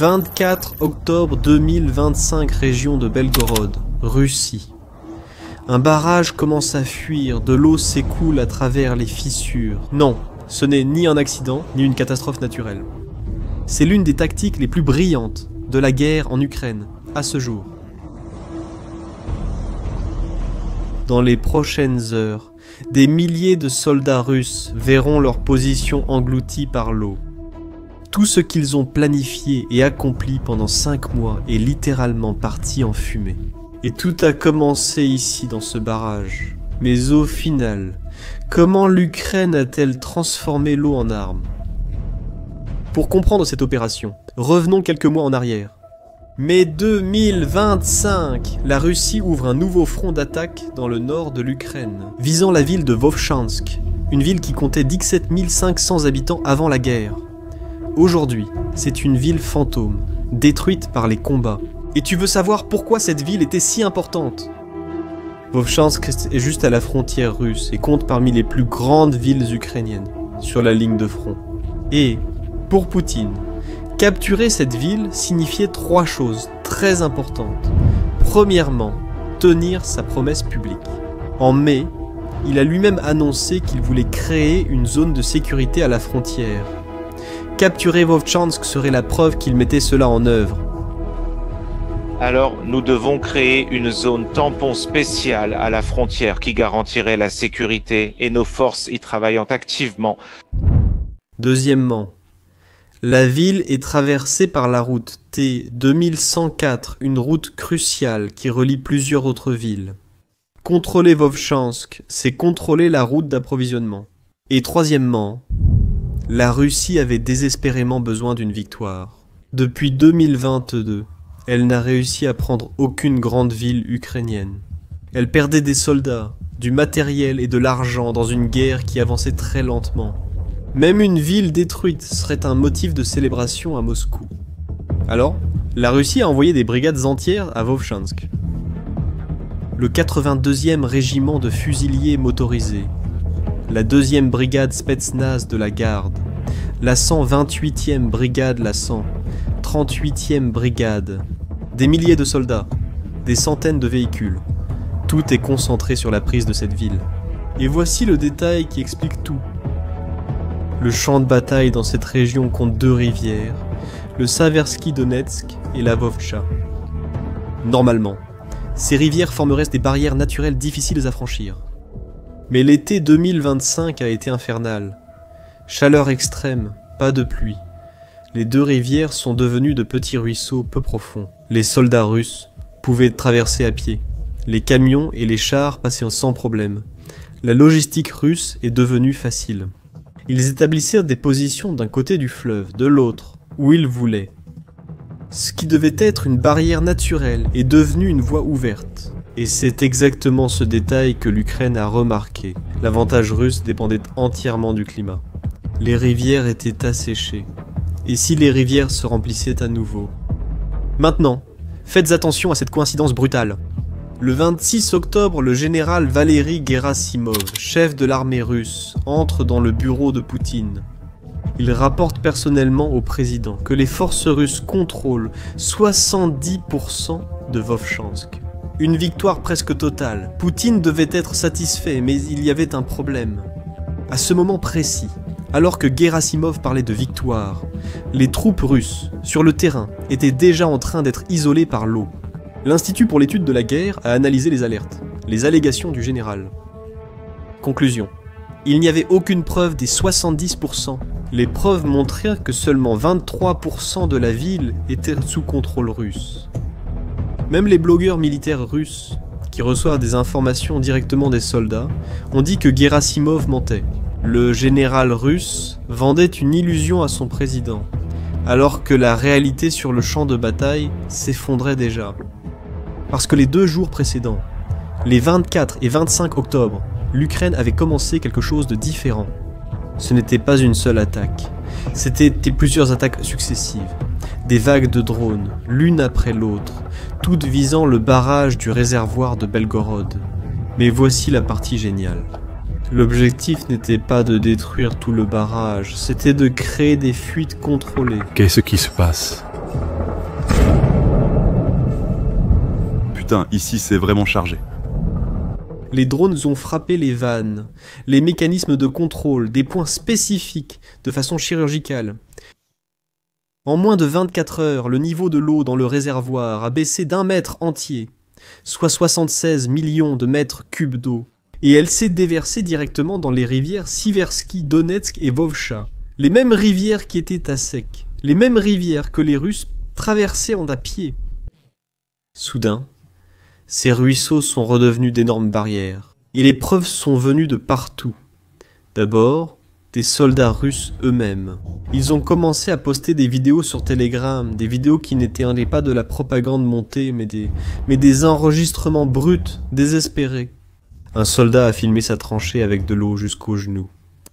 24 octobre 2025, région de Belgorod, Russie. Un barrage commence à fuir, de l'eau s'écoule à travers les fissures. Non, ce n'est ni un accident, ni une catastrophe naturelle. C'est l'une des tactiques les plus brillantes de la guerre en Ukraine, à ce jour. Dans les prochaines heures, des milliers de soldats russes verront leur position engloutie par l'eau. Tout ce qu'ils ont planifié et accompli pendant 5 mois est littéralement parti en fumée. Et tout a commencé ici dans ce barrage. Mais au final, comment l'Ukraine a-t-elle transformé l'eau en arme? Pour comprendre cette opération, revenons quelques mois en arrière. Mai 2025, la Russie ouvre un nouveau front d'attaque dans le nord de l'Ukraine, visant la ville de Vovchansk, une ville qui comptait 17 500 habitants avant la guerre. Aujourd'hui, c'est une ville fantôme, détruite par les combats. Et tu veux savoir pourquoi cette ville était si importante? Vovchansk est juste à la frontière russe et compte parmi les plus grandes villes ukrainiennes sur la ligne de front. Et, pour Poutine, capturer cette ville signifiait 3 choses très importantes. Premièrement, tenir sa promesse publique. En mai, il a lui-même annoncé qu'il voulait créer une zone de sécurité à la frontière. Capturer Vovchansk serait la preuve qu'il mettait cela en œuvre. Alors, nous devons créer une zone tampon spéciale à la frontière qui garantirait la sécurité et nos forces y travaillant activement. Deuxièmement, la ville est traversée par la route T-2104, une route cruciale qui relie plusieurs autres villes. Contrôler Vovchansk, c'est contrôler la route d'approvisionnement. Et troisièmement, la Russie avait désespérément besoin d'une victoire. Depuis 2022, elle n'a réussi à prendre aucune grande ville ukrainienne. Elle perdait des soldats, du matériel et de l'argent dans une guerre qui avançait très lentement. Même une ville détruite serait un motif de célébration à Moscou. Alors, la Russie a envoyé des brigades entières à Vovchansk. Le 82e régiment de fusiliers motorisés, la 2e brigade Spetsnaz de la garde, la 128e brigade la 138e brigade, des milliers de soldats, des centaines de véhicules. Tout est concentré sur la prise de cette ville. Et voici le détail qui explique tout. Le champ de bataille dans cette région compte 2 rivières, le Saversky Donetsk et la Vovcha. Normalement, ces rivières formeraient des barrières naturelles difficiles à franchir. Mais l'été 2025 a été infernal. Chaleur extrême, pas de pluie. Les 2 rivières sont devenues de petits ruisseaux peu profonds. Les soldats russes pouvaient traverser à pied. Les camions et les chars passaient sans problème. La logistique russe est devenue facile. Ils établissèrent des positions d'un côté du fleuve, de l'autre, où ils voulaient. Ce qui devait être une barrière naturelle est devenu une voie ouverte. Et c'est exactement ce détail que l'Ukraine a remarqué. L'avantage russe dépendait entièrement du climat. Les rivières étaient asséchées. Et si les rivières se remplissaient à nouveau? Maintenant, faites attention à cette coïncidence brutale. Le 26 octobre, le général Valery Gerasimov, chef de l'armée russe, entre dans le bureau de Poutine. Il rapporte personnellement au président que les forces russes contrôlent 70% de Vovchansk. Une victoire presque totale. Poutine devait être satisfait, mais il y avait un problème. À ce moment précis, alors que Gerasimov parlait de victoire, les troupes russes, sur le terrain, étaient déjà en train d'être isolées par l'eau. L'Institut pour l'étude de la guerre a analysé les alertes, les allégations du général. Conclusion. Il n'y avait aucune preuve des 70%. Les preuves montrèrent que seulement 23% de la ville était sous contrôle russe. Même les blogueurs militaires russes, qui reçoivent des informations directement des soldats, ont dit que Gerasimov mentait. Le général russe vendait une illusion à son président, alors que la réalité sur le champ de bataille s'effondrait déjà. Parce que les 2 jours précédents, les 24 et 25 octobre, l'Ukraine avait commencé quelque chose de différent. Ce n'était pas une seule attaque, c'était plusieurs attaques successives. Des vagues de drones, l'une après l'autre, toutes visant le barrage du réservoir de Belgorod. Mais voici la partie géniale. L'objectif n'était pas de détruire tout le barrage, c'était de créer des fuites contrôlées. Qu'est-ce qui se passe? putain, ici c'est vraiment chargé. Les drones ont frappé les vannes, les mécanismes de contrôle, des points spécifiques, de façon chirurgicale. En moins de 24 heures, le niveau de l'eau dans le réservoir a baissé d'1 mètre entier, soit 76 millions de mètres cubes d'eau, et elle s'est déversée directement dans les rivières Siversky, Donetsk et Vovcha. Les mêmes rivières qui étaient à sec, les mêmes rivières que les Russes traversaient à pied. Soudain, ces ruisseaux sont redevenus d'énormes barrières, et les preuves sont venues de partout. D'abord, des soldats russes eux-mêmes. Ils ont commencé à poster des vidéos sur Telegram, des vidéos qui n'étaient pas de la propagande montée, mais des enregistrements bruts, désespérés. Un soldat a filmé sa tranchée avec de l'eau jusqu'aux genoux.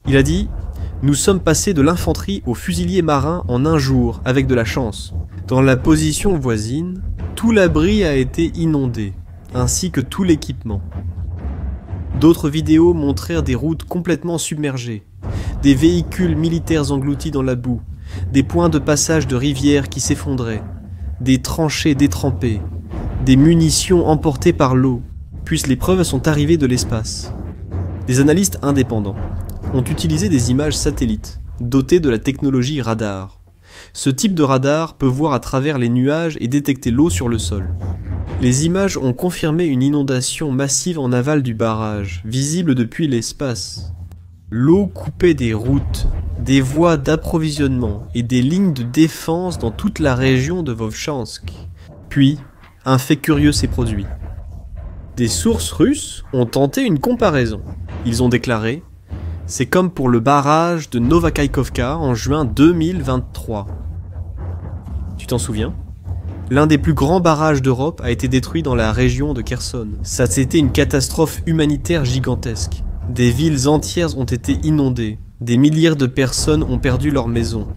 Il a dit « Nous sommes passés de l'infanterie aux fusiliers marins en 1 jour, avec de la chance. Dans la position voisine, tout l'abri a été inondé, ainsi que tout l'équipement. » D'autres vidéos montrèrent des routes complètement submergées, des véhicules militaires engloutis dans la boue, des points de passage de rivières qui s'effondraient, des tranchées détrempées, des munitions emportées par l'eau, puisque les preuves sont arrivées de l'espace. Des analystes indépendants ont utilisé des images satellites, dotées de la technologie radar. Ce type de radar peut voir à travers les nuages et détecter l'eau sur le sol. Les images ont confirmé une inondation massive en aval du barrage, visible depuis l'espace. L'eau coupait des routes, des voies d'approvisionnement et des lignes de défense dans toute la région de Vovchansk. Puis, un fait curieux s'est produit. Des sources russes ont tenté une comparaison. Ils ont déclaré « C'est comme pour le barrage de Novakaïkovka en juin 2023. » Tu t'en souviens ? L'un des plus grands barrages d'Europe a été détruit dans la région de Kherson. Ça, c'était une catastrophe humanitaire gigantesque. Des villes entières ont été inondées. Des milliers de personnes ont perdu leur maison.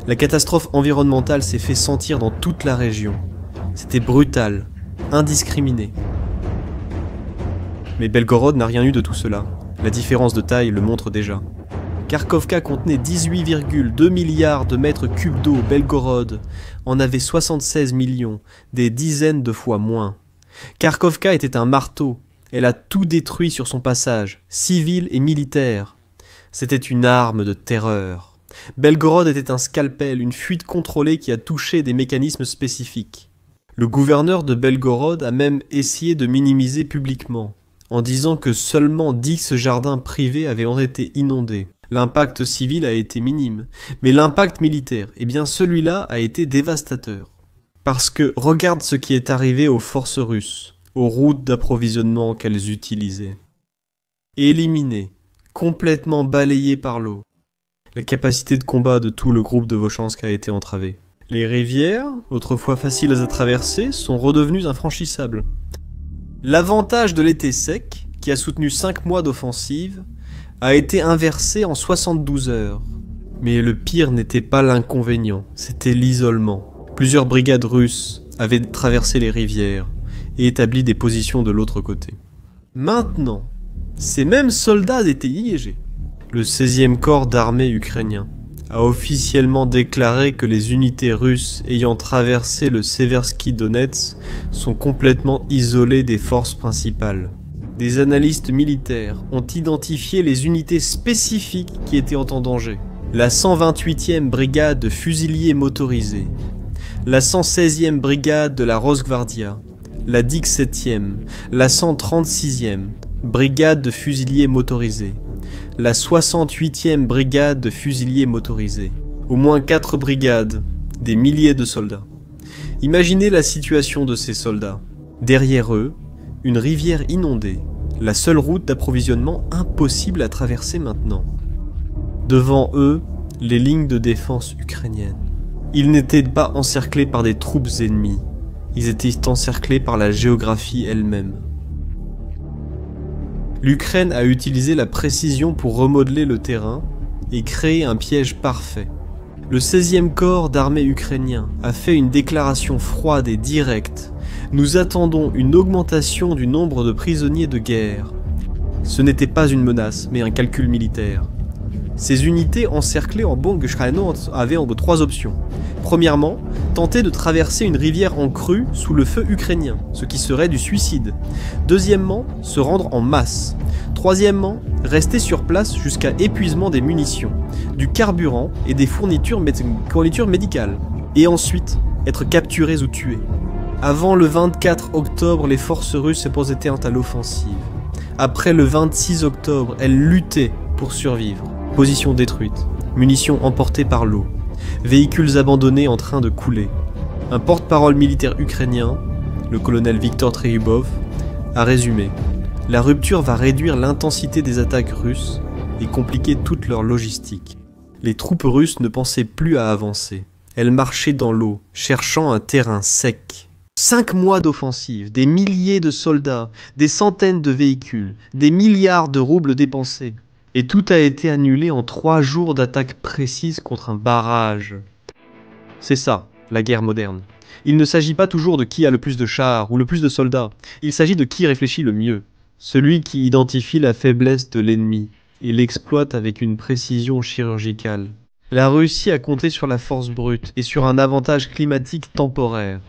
La catastrophe environnementale s'est fait sentir dans toute la région. C'était brutal, indiscriminé. Mais Belgorod n'a rien eu de tout cela. La différence de taille le montre déjà. Kharkovka contenait 18,2 milliards de mètres cubes d'eau, Belgorod en avait 76 millions, des dizaines de fois moins. Kharkovka était un marteau, elle a tout détruit sur son passage, civil et militaire. C'était une arme de terreur. Belgorod était un scalpel, une fuite contrôlée qui a touché des mécanismes spécifiques. Le gouverneur de Belgorod a même essayé de minimiser publiquement, en disant que seulement 10 jardins privés avaient été inondés. L'impact civil a été minime, mais l'impact militaire, eh bien celui-là a été dévastateur. Parce que regarde ce qui est arrivé aux forces russes, aux routes d'approvisionnement qu'elles utilisaient. Éliminées, complètement balayées par l'eau. La capacité de combat de tout le groupe de Vovchansk a été entravée. Les rivières, autrefois faciles à traverser, sont redevenues infranchissables. L'avantage de l'été sec, qui a soutenu 5 mois d'offensive, a été inversé en 72 heures. Mais le pire n'était pas l'inconvénient, c'était l'isolement. Plusieurs brigades russes avaient traversé les rivières et établi des positions de l'autre côté. Maintenant, ces mêmes soldats étaient liégés. Le 16e corps d'armée ukrainien a officiellement déclaré que les unités russes ayant traversé le Seversky Donetsk sont complètement isolées des forces principales. Des analystes militaires ont identifié les unités spécifiques qui étaient en danger. La 128e brigade de fusiliers motorisés, la 116e brigade de la Rosgvardia, la 17e, la 136e brigade de fusiliers motorisés, la 68e brigade de fusiliers motorisés. Au moins 4 brigades, des milliers de soldats. Imaginez la situation de ces soldats. Derrière eux, une rivière inondée, la seule route d'approvisionnement impossible à traverser maintenant. Devant eux, les lignes de défense ukrainiennes. Ils n'étaient pas encerclés par des troupes ennemies, ils étaient encerclés par la géographie elle-même. L'Ukraine a utilisé la précision pour remodeler le terrain et créer un piège parfait. Le 16e corps d'armée ukrainien a fait une déclaration froide et directe. Nous attendons une augmentation du nombre de prisonniers de guerre. Ce n'était pas une menace, mais un calcul militaire. Ces unités encerclées en Bongschreino avaient en 3 options. Premièrement, tenter de traverser une rivière en crue sous le feu ukrainien, ce qui serait du suicide. Deuxièmement, se rendre en masse. Troisièmement, rester sur place jusqu'à épuisement des munitions, du carburant et des fournitures médicales. Et ensuite, être capturés ou tués. Avant le 24 octobre, les forces russes se posaient à l'offensive. Après le 26 octobre, elles luttaient pour survivre. Positions détruites, munitions emportées par l'eau, véhicules abandonnés en train de couler. Un porte-parole militaire ukrainien, le colonel Viktor Treyubov, a résumé: la rupture va réduire l'intensité des attaques russes et compliquer toute leur logistique. Les troupes russes ne pensaient plus à avancer. Elles marchaient dans l'eau, cherchant un terrain sec. 5 mois d'offensive, des milliers de soldats, des centaines de véhicules, des milliards de roubles dépensés. Et tout a été annulé en 3 jours d'attaque précise contre un barrage. C'est ça, la guerre moderne. Il ne s'agit pas toujours de qui a le plus de chars ou le plus de soldats. Il s'agit de qui réfléchit le mieux. Celui qui identifie la faiblesse de l'ennemi et l'exploite avec une précision chirurgicale. La Russie a compté sur la force brute et sur un avantage climatique temporaire.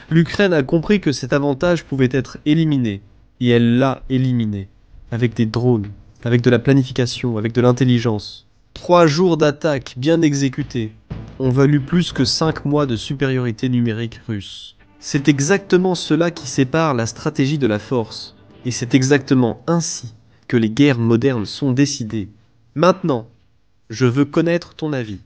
L'Ukraine a compris que cet avantage pouvait être éliminé, et elle l'a éliminé, avec des drones, avec de la planification, avec de l'intelligence. 3 jours d'attaque bien exécutés ont valu plus que 5 mois de supériorité numérique russe. C'est exactement cela qui sépare la stratégie de la force, et c'est exactement ainsi que les guerres modernes sont décidées. Maintenant, je veux connaître ton avis.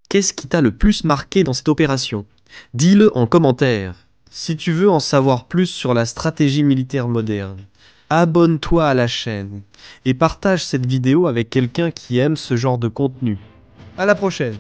Qu'est-ce qui t'a le plus marqué dans cette opération? Dis-le en commentaire. Si tu veux en savoir plus sur la stratégie militaire moderne, abonne-toi à la chaîne et partage cette vidéo avec quelqu'un qui aime ce genre de contenu. À la prochaine!